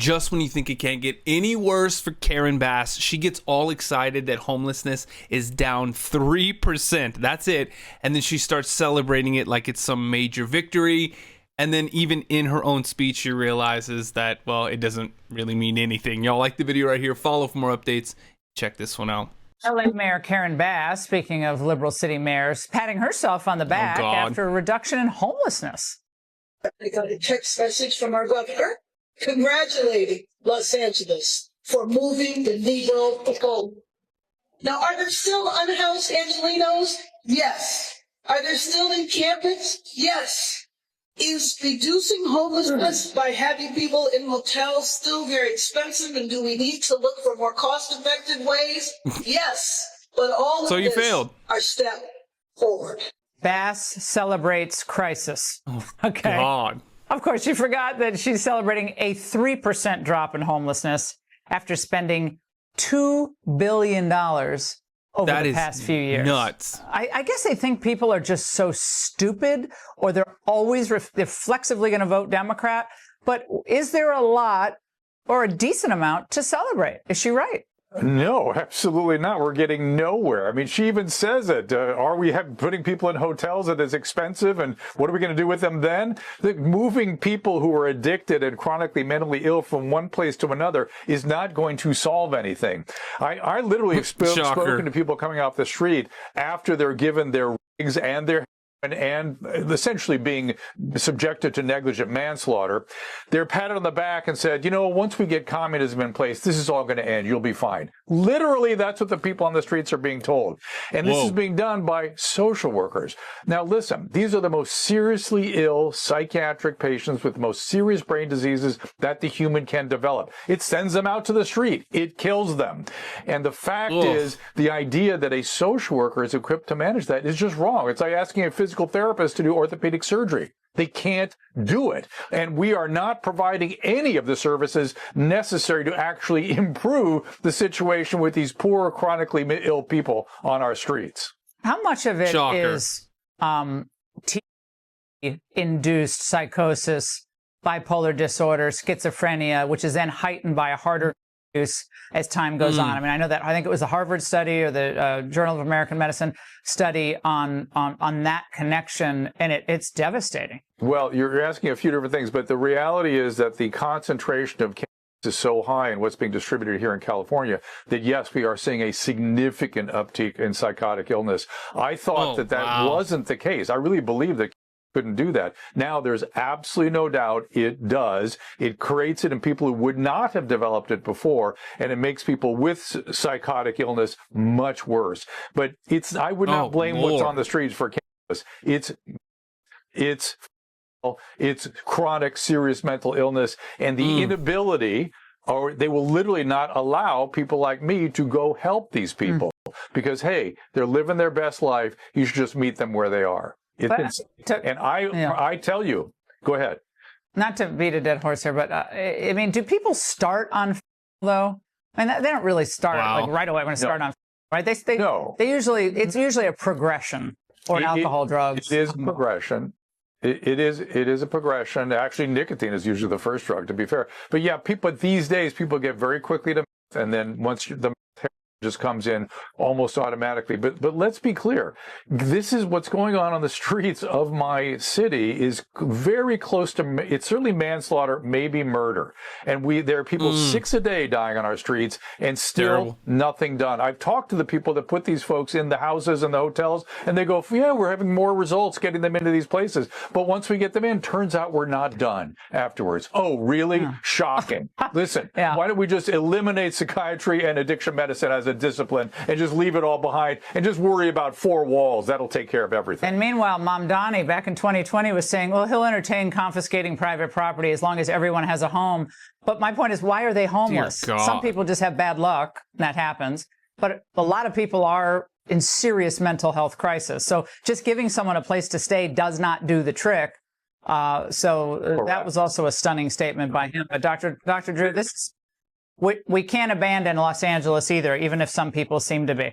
Just when you think it can't get any worse for Karen Bass, she gets all excited that homelessness is down 3%. That's it. And then she starts celebrating it like it's some major victory. And then even in her own speech, she realizes that, well, it doesn't really mean anything. Y'all like the video right here. Follow for more updates. Check this one out. LA Mayor Karen Bass, speaking of liberal city mayors, patting herself on the back after a reduction in homelessness. I got a text message from our governor congratulating Los Angeles for moving the Negro goal. Now, are there still unhoused Angelenos? Yes. Are there still encampments? Yes. Is reducing homelessness by having people in motels still very expensive, and do we need to look for more cost-effective ways? Yes. But all of this failed. are steps forward. Bass celebrates crisis. Okay. God. Of course, you forgot that she's celebrating a 3% drop in homelessness after spending $2 billion over the past few years. Nuts. I guess they think people are just so stupid, or they're always they're flexibly going to vote Democrat. But is there a lot or a decent amount to celebrate? Is she right? No, absolutely not. We're getting nowhere. I mean, she even says it. Are we putting people in hotels that is expensive? And what are we going to do with them then? Moving people who are addicted and chronically mentally ill from one place to another is not going to solve anything. I literally have spoken to people coming off the street after they're given their rigs and their and essentially being subjected to negligent manslaughter. They're patted on the back and said, you know, once we get communism in place, this is all going to end. You'll be fine. Literally, that's what the people on the streets are being told. And this is being done by social workers. Now, listen, these are the most seriously ill psychiatric patients with the most serious brain diseases that the human can develop. It sends them out to the street. It kills them. And the fact is, the idea that a social worker is equipped to manage that is just wrong. It's like asking a physical therapist to do orthopedic surgery. They can't do it. And we are not providing any of the services necessary to actually improve the situation with these poor, chronically ill people on our streets. How much of it is THC-induced psychosis, bipolar disorder, schizophrenia, which is then heightened by a harder use as time goes on? I mean, I know that, I think it was the Harvard study or the Journal of American Medicine study on that connection, and it's devastating. Well, you're asking a few different things, but the reality is that the concentration of cannabis is so high in what's being distributed here in California that, yes, we are seeing a significant uptick in psychotic illness. I thought that wasn't the case. I really believe that couldn't do that. Now, there's absolutely no doubt it does. It creates it in people who would not have developed it before, and it makes people with psychotic illness much worse. But I would not blame what's on the streets for cannabis. It's chronic, serious mental illness, and the inability, or they will literally not allow people like me to go help these people because, hey, they're living their best life. You should just meet them where they are. I tell you, go ahead. Not to beat a dead horse here, but I mean, do people start on though? I mean, they don't really start like right away when they start on, right? It's usually a progression or alcohol, drugs. It is a progression. It is a progression. Actually, nicotine is usually the first drug, to be fair. But yeah, these days people get very quickly to meth, and then once the just comes in almost automatically. But let's be clear. This is what's going on the streets of my city is very close to, it's certainly manslaughter, maybe murder. And there are people 6 a day dying on our streets and still nothing done. I've talked to the people that put these folks in the houses and the hotels, and they go, yeah, we're having more results getting them into these places. But once we get them in, turns out we're not done afterwards. Oh, really? Shocking. Listen, why don't we just eliminate psychiatry and addiction medicine as a discipline and just leave it all behind and just worry about 4 walls? That'll take care of everything. And meanwhile, Mamdani back in 2020 was saying, well, he'll entertain confiscating private property as long as everyone has a home. But my point is, why are they homeless? Some people just have bad luck. That happens. But a lot of people are in serious mental health crisis. So just giving someone a place to stay does not do the trick. That was also a stunning statement by him. But Dr. Drew, we can't abandon Los Angeles either, even if some people seem to be.